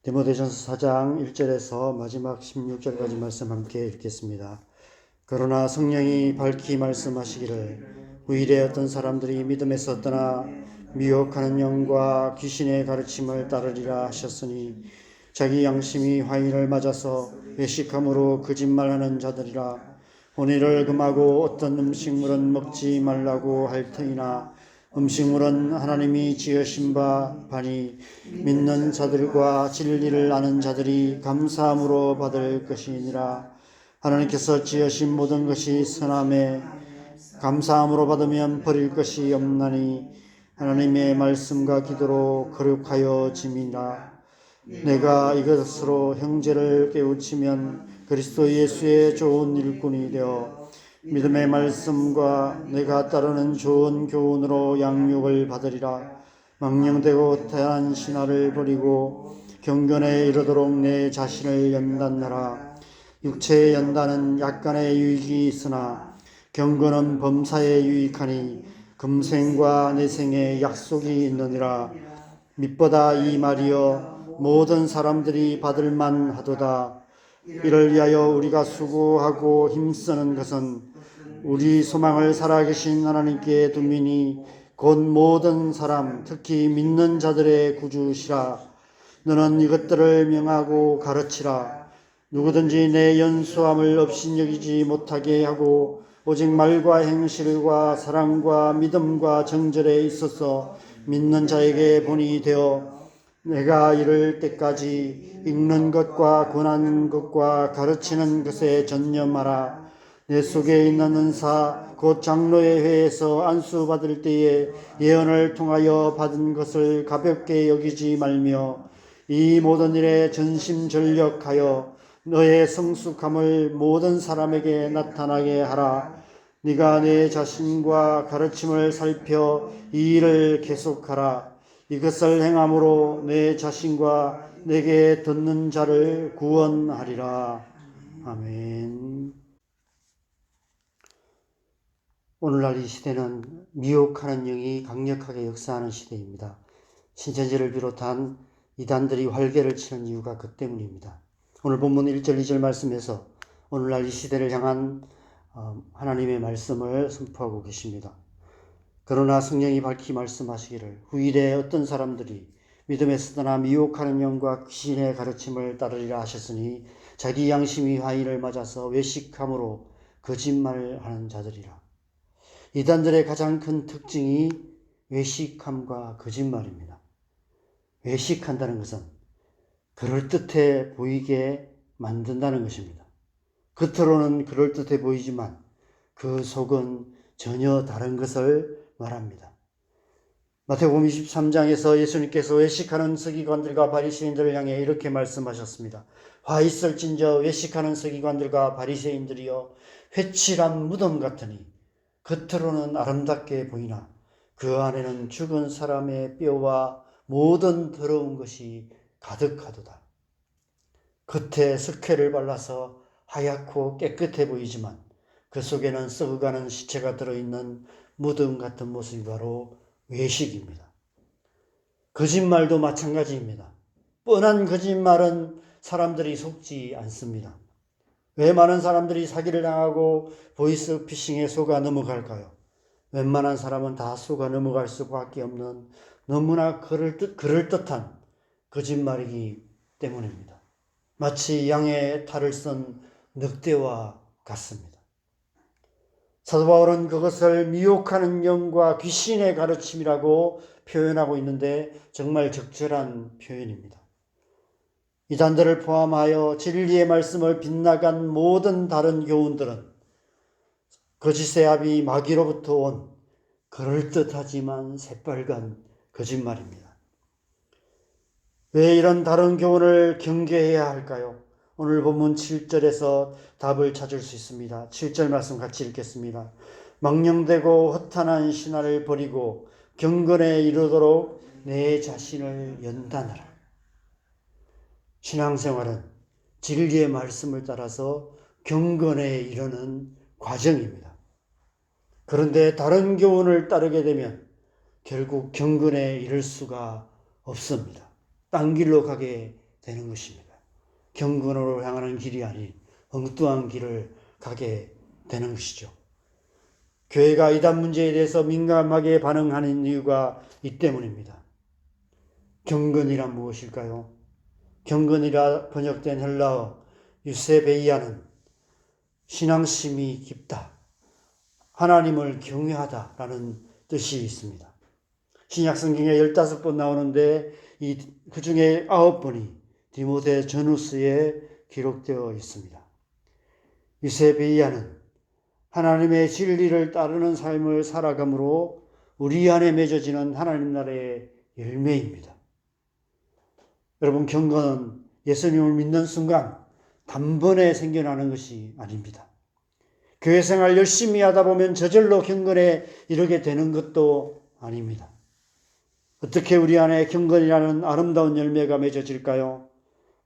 디모데전서 4장 1절에서 마지막 16절까지 말씀 함께 읽겠습니다. 그러나 성령이 밝히 말씀하시기를 후일에 어떤 사람들이 믿음에서 떠나 미혹하는 영과 귀신의 가르침을 따르리라 하셨으니 자기 양심이 화인을 맞아서 외식함으로 거짓말하는 자들이라. 혼의를 금하고 어떤 음식물은 먹지 말라고 할 터이나 음식물은 하나님이 지으신 바 바니 믿는 자들과 진리를 아는 자들이 감사함으로 받을 것이니라. 하나님께서 지으신 모든 것이 선함에 감사함으로 받으면 버릴 것이 없나니 하나님의 말씀과 기도로 거룩하여 짐이라. 내가 이것으로 형제를 깨우치면 그리스도 예수의 좋은 일꾼이 되어 믿음의 말씀과 내가 따르는 좋은 교훈으로 양육을 받으리라. 망령되고 태한 신화를 버리고 경건에 이르도록 내 자신을 연단하라. 육체의 연단은 약간의 유익이 있으나 경건은 범사에 유익하니 금생과 내생에 약속이 있느니라. mit보다 이 말이여 모든 사람들이 받을 만하도다. 이를 위하여 우리가 수고하고 힘쓰는 것은 우리 소망을 살아계신 하나님께 둠이니 곧 모든 사람 특히 믿는 자들의 구주시라. 너는 이것들을 명하고 가르치라. 누구든지 내 연수함을 업신여기지 못하게 하고 오직 말과 행실과 사랑과 믿음과 정절에 있어서 믿는 자에게 본이 되어 내가 이를 때까지 읽는 것과 권하는 것과 가르치는 것에 전념하라. 내 속에 있는 은사 곧 장로의 회에서 안수받을 때에 예언을 통하여 받은 것을 가볍게 여기지 말며 이 모든 일에 전심전력하여 너의 성숙함을 모든 사람에게 나타나게 하라. 네가 내 자신과 가르침을 살펴 이 일을 계속하라. 이것을 행함으로 내 자신과 내게 듣는 자를 구원하리라. 아멘. 오늘날 이 시대는 미혹하는 영이 강력하게 역사하는 시대입니다. 신천지를 비롯한 이단들이 활개를 치는 이유가 그 때문입니다. 오늘 본문 1절 2절 말씀에서 오늘날 이 시대를 향한 하나님의 말씀을 선포하고 계십니다. 그러나 성령이 밝히 말씀하시기를 후일에 어떤 사람들이 믿음에서 떠나 미혹하는 영과 귀신의 가르침을 따르리라 하셨으니 자기 양심이 화인을 맞아서 외식함으로 거짓말을 하는 자들이라. 이단들의 가장 큰 특징이 외식함과 거짓말입니다. 외식한다는 것은 그럴듯해 보이게 만든다는 것입니다. 겉으로는 그럴듯해 보이지만 그 속은 전혀 다른 것을 말합니다. 마태복음 23장에서 예수님께서 외식하는 서기관들과 바리새인들을 향해 이렇게 말씀하셨습니다. 화 있을진저 외식하는 서기관들과 바리새인들이여 회칠한 무덤 같으니 겉으로는 아름답게 보이나 그 안에는 죽은 사람의 뼈와 모든 더러운 것이 가득하도다. 겉에 석회를 발라서 하얗고 깨끗해 보이지만 그 속에는 썩어가는 시체가 들어있는 무덤 같은 모습이 바로 외식입니다. 거짓말도 마찬가지입니다. 뻔한 거짓말은 사람들이 속지 않습니다. 왜 많은 사람들이 사기를 당하고 보이스피싱에 속아 넘어갈까요? 웬만한 사람은 다 속아 넘어갈 수밖에 없는 너무나 그럴듯한 거짓말이기 때문입니다. 마치 양의 탈을 쓴 늑대와 같습니다. 사도 바울은 그것을 미혹하는 영과 귀신의 가르침이라고 표현하고 있는데 정말 적절한 표현입니다. 이단들을 포함하여 진리의 말씀을 빗나간 모든 다른 교훈들은 거짓의 아비 마귀로부터 온 그럴듯하지만 새빨간 거짓말입니다. 왜 이런 다른 교훈을 경계해야 할까요? 오늘 본문 7절에서 답을 찾을 수 있습니다. 7절 말씀 같이 읽겠습니다. 망령되고 허탄한 신화를 버리고 경건에 이르도록 내 자신을 연단하라. 신앙생활은 진리의 말씀을 따라서 경건에 이르는 과정입니다. 그런데 다른 교훈을 따르게 되면 결국 경건에 이를 수가 없습니다. 딴 길로 가게 되는 것입니다. 경건으로 향하는 길이 아닌 엉뚱한 길을 가게 되는 것이죠. 교회가 이단 문제에 대해서 민감하게 반응하는 이유가 이 때문입니다. 경건이란 무엇일까요? 경건이라 번역된 헬라어 유세베이아는 신앙심이 깊다, 하나님을 경외하다라는 뜻이 있습니다. 신약 성경에 15번 나오는데 그 중에 9번이 디모데 전후서에 기록되어 있습니다. 유세베이아는 하나님의 진리를 따르는 삶을 살아감으로 우리 안에 맺어지는 하나님 나라의 열매입니다. 여러분, 경건은 예수님을 믿는 순간 단번에 생겨나는 것이 아닙니다. 교회 생활 열심히 하다 보면 저절로 경건에 이르게 되는 것도 아닙니다. 어떻게 우리 안에 경건이라는 아름다운 열매가 맺어질까요?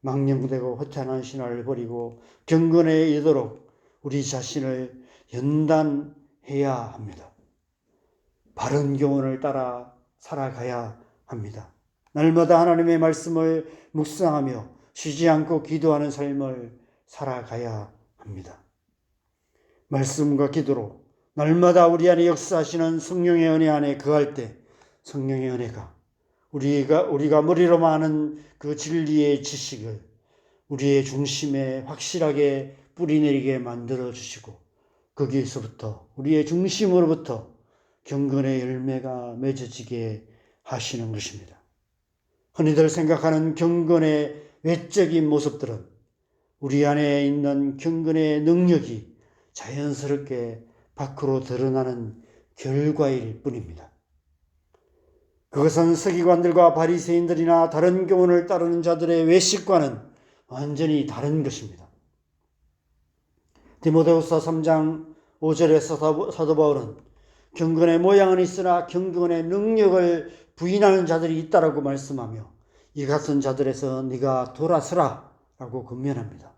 망령되고 허탄한 신화를 버리고 경건에 이르도록 우리 자신을 연단해야 합니다. 바른 교훈을 따라 살아가야 합니다. 날마다 하나님의 말씀을 묵상하며 쉬지 않고 기도하는 삶을 살아가야 합니다. 말씀과 기도로 날마다 우리 안에 역사하시는 성령의 은혜 안에 거할 때 성령의 은혜가 우리가 머리로만 아는 그 진리의 지식을 우리의 중심에 확실하게 뿌리내리게 만들어 주시고 거기에서부터 우리의 중심으로부터 경건의 열매가 맺어지게 하시는 것입니다. 흔히들 생각하는 경건의 외적인 모습들은 우리 안에 있는 경건의 능력이 자연스럽게 밖으로 드러나는 결과일 뿐입니다. 그것은 서기관들과 바리새인들이나 다른 교훈을 따르는 자들의 외식과는 완전히 다른 것입니다. 디모데후서 3장 5절에서 사도 바울은 경건의 모양은 있으나 경건의 능력을 부인하는 자들이 있다라고 말씀하며 이 같은 자들에서 네가 돌아서라 라고 권면합니다.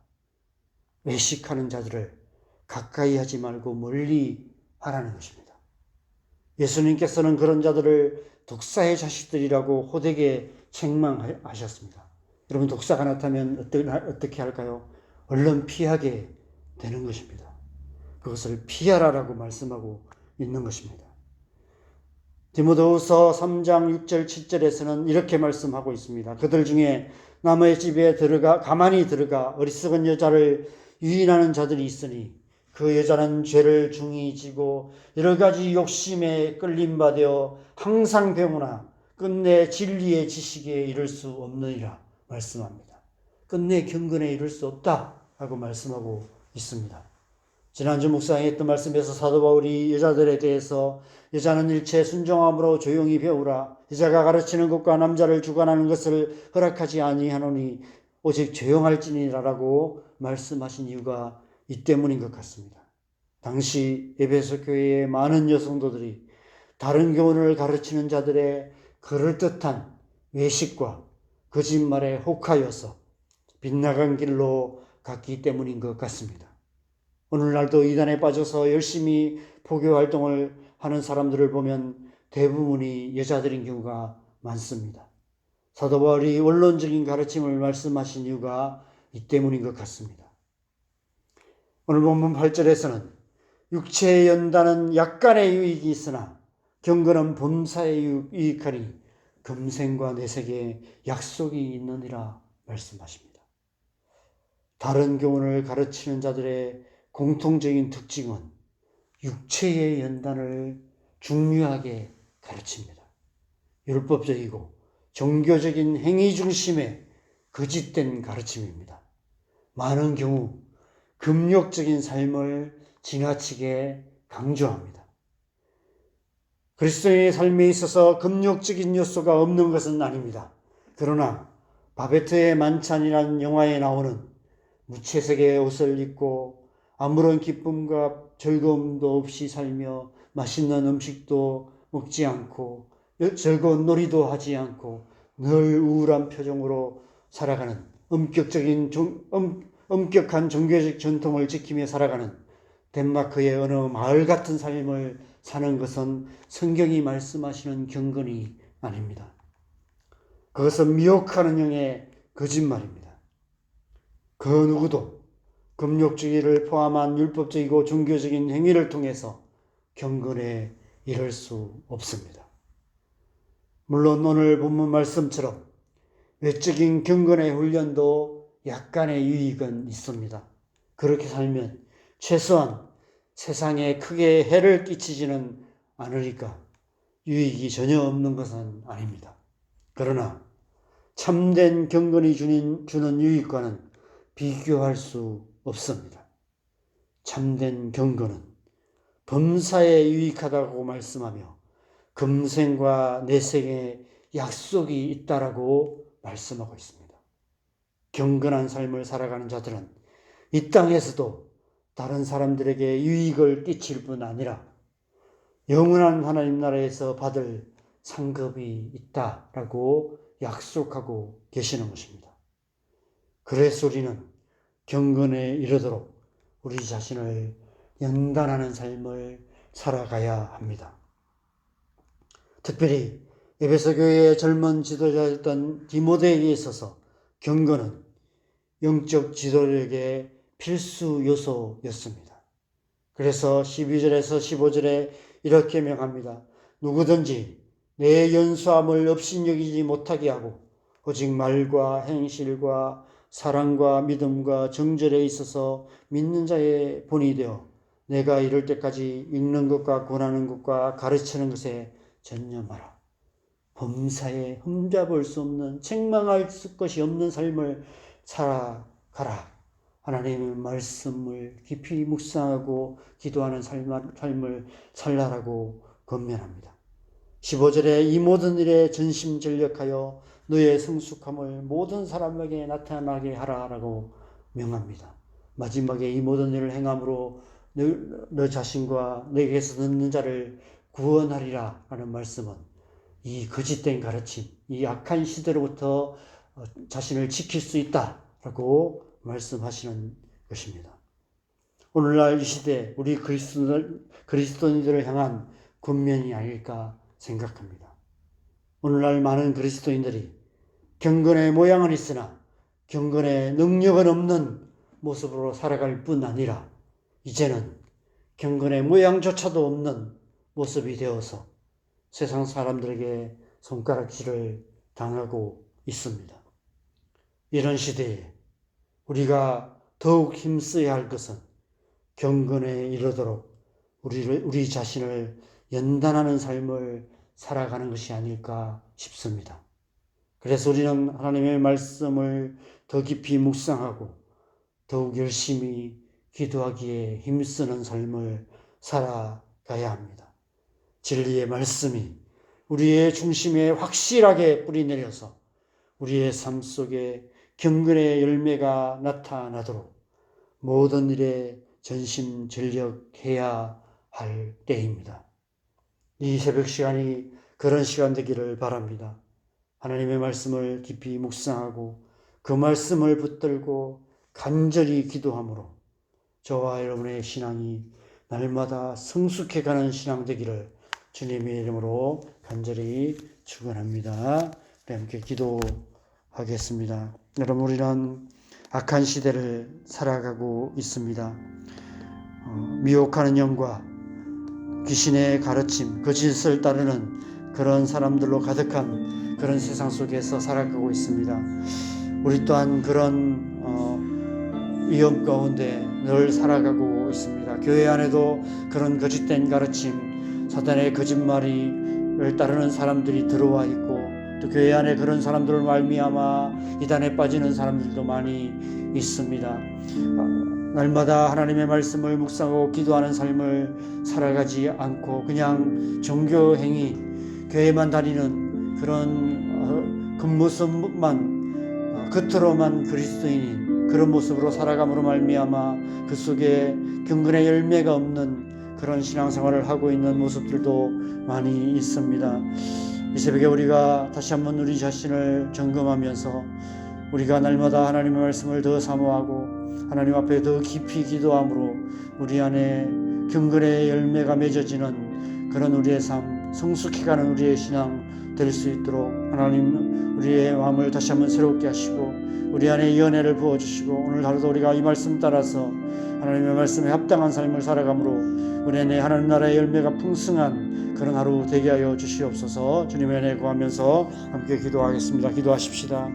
외식하는 자들을 가까이 하지 말고 멀리 하라는 것입니다. 예수님께서는 그런 자들을 독사의 자식들이라고 호되게 책망하셨습니다. 여러분, 독사가 나타나면 어떻게 할까요? 얼른 피하게 되는 것입니다. 그것을 피하라라고 말씀하고 있는 것입니다. 디모데후서 3장 6절 7절에서는 이렇게 말씀하고 있습니다. 그들 중에 남의 집에 가만히 들어가 어리석은 여자를 유인하는 자들이 있으니 그 여자는 죄를 중히 지고 여러 가지 욕심에 끌림받아 항상 배우나 끝내 진리의 지식에 이를 수 없느니라 말씀합니다. 끝내 경건에 이를 수 없다라고 말씀하고 있습니다. 지난주 묵상했던 말씀에서 사도 바울이 여자들에 대해서 여자는 일체 순종함으로 조용히 배우라. 여자가 가르치는 것과 남자를 주관하는 것을 허락하지 아니하노니 오직 조용할지니라라고 말씀하신 이유가 이 때문인 것 같습니다. 당시 에베소 교회의 많은 여성도들이 다른 교훈을 가르치는 자들의 그럴듯한 외식과 거짓말에 혹하여서 빗나간 길로 갔기 때문인 것 같습니다. 오늘날도 이단에 빠져서 열심히 포교 활동을 하는 사람들을 보면 대부분이 여자들인 경우가 많습니다. 사도 바울이 원론적인 가르침을 말씀하신 이유가 이 때문인 것 같습니다. 오늘 본문 8절에서는 육체의 연단은 약간의 유익이 있으나 경건은 범사에 유익하니 금생과 내색에 약속이 있느니라 말씀하십니다. 다른 교훈을 가르치는 자들의 공통적인 특징은 육체의 연단을 중요하게 가르칩니다. 율법적이고 종교적인 행위 중심의 거짓된 가르침입니다. 많은 경우 금욕적인 삶을 지나치게 강조합니다. 그리스도인의 삶에 있어서 금욕적인 요소가 없는 것은 아닙니다. 그러나 바베트의 만찬이라는 영화에 나오는 무채색의 옷을 입고 아무런 기쁨과 즐거움도 없이 살며 맛있는 음식도 먹지 않고 즐거운 놀이도 하지 않고 늘 우울한 표정으로 살아가는 엄격한 종교적 전통을 지키며 살아가는 덴마크의 어느 마을 같은 삶을 사는 것은 성경이 말씀하시는 경건이 아닙니다. 그것은 미혹하는 영의 거짓말입니다. 그 누구도 금욕주의를 포함한 율법적이고 종교적인 행위를 통해서 경건에 이를 수 없습니다. 물론 오늘 본문 말씀처럼 외적인 경건의 훈련도 약간의 유익은 있습니다. 그렇게 살면 최소한 세상에 크게 해를 끼치지는 않으니까 유익이 전혀 없는 것은 아닙니다. 그러나 참된 경건이 주는 유익과는 비교할 수 없습니다. 참된 경건은 범사에 유익하다고 말씀하며 금생과 내생에 약속이 있다라고 말씀하고 있습니다. 경건한 삶을 살아가는 자들은 이 땅에서도 다른 사람들에게 유익을 끼칠 뿐 아니라 영원한 하나님 나라에서 받을 상급이 있다라고 약속하고 계시는 것입니다. 그래서 우리는 경건에 이르도록 우리 자신을 연단하는 삶을 살아가야 합니다. 특별히 에베소 교회의 젊은 지도자였던 디모데에게 있어서 경건은 영적 지도력의 필수 요소였습니다. 그래서 12절에서 15절에 이렇게 명합니다. 누구든지 내 연수함을 업신여기지 못하게 하고 오직 말과 행실과 사랑과 믿음과 정절에 있어서 믿는 자의 본이 되어 내가 이럴 때까지 읽는 것과 권하는 것과 가르치는 것에 전념하라. 범사에 흠잡을 수 없는 책망할 것이 없는 삶을 살아가라. 하나님의 말씀을 깊이 묵상하고 기도하는 삶을 살라라고 권면합니다. 15절에 이 모든 일에 전심전력하여 너의 성숙함을 모든 사람에게 나타나게 하라라고 명합니다. 마지막에 이 모든 일을 행함으로 너 자신과 너에게서 듣는 자를 구원하리라 라는 말씀은 이 거짓된 가르침, 이 악한 시대로부터 자신을 지킬 수 있다라고 말씀하시는 것입니다. 오늘날 이 시대 우리 그리스도인들을 향한 권면이 아닐까 생각합니다. 오늘날 많은 그리스도인들이 경건의 모양은 있으나 경건의 능력은 없는 모습으로 살아갈 뿐 아니라 이제는 경건의 모양조차도 없는 모습이 되어서 세상 사람들에게 손가락질을 당하고 있습니다. 이런 시대에 우리가 더욱 힘써야 할 것은 경건에 이르도록 우리 자신을 연단하는 삶을 살아가는 것이 아닐까 싶습니다. 그래서 우리는 하나님의 말씀을 더 깊이 묵상하고 더욱 열심히 기도하기에 힘쓰는 삶을 살아가야 합니다. 진리의 말씀이 우리의 중심에 확실하게 뿌리내려서 우리의 삶 속에 경건의 열매가 나타나도록 모든 일에 전심전력해야 할 때입니다. 이 새벽 시간이 그런 시간 되기를 바랍니다. 하나님의 말씀을 깊이 묵상하고 그 말씀을 붙들고 간절히 기도함으로 저와 여러분의 신앙이 날마다 성숙해가는 신앙 되기를 주님의 이름으로 간절히 축원합니다. 함께 기도하겠습니다. 여러분, 우리는 악한 시대를 살아가고 있습니다. 미혹하는 영과 귀신의 가르침, 거짓을 따르는 그런 사람들로 가득한 그런 세상 속에서 살아가고 있습니다. 우리 또한 그런 위험 가운데 늘 살아가고 있습니다. 교회 안에도 그런 거짓된 가르침, 사단의 거짓말을 따르는 사람들이 들어와 있고 또 교회 안에 그런 사람들을 말미암아 이단에 빠지는 사람들도 많이 있습니다. 날마다 하나님의 말씀을 묵상하고 기도하는 삶을 살아가지 않고 그냥 종교행위, 교회만 다니는 그런 겉모습만 겉으로만 그리스도인인 그런 모습으로 살아감으로 말미암아 그 속에 경건의 열매가 없는 그런 신앙생활을 하고 있는 모습들도 많이 있습니다. 이 새벽에 우리가 다시 한번 우리 자신을 점검하면서 우리가 날마다 하나님의 말씀을 더 사모하고 하나님 앞에 더 깊이 기도함으로 우리 안에 경건의 열매가 맺어지는 그런 우리의 삶, 성숙해가는 우리의 신앙 될 수 있도록 하나님 우리의 마음을 다시 한번 새롭게 하시고 우리 안에 이 은혜를 부어주시고 오늘 하루도 우리가 이 말씀 따라서 하나님의 말씀에 합당한 삶을 살아감으로 우리 안에 하나님 나라의 열매가 풍성한 그런 하루 되게 하여 주시옵소서. 주님의 은혜 구하면서 함께 기도하겠습니다. 기도하십시다.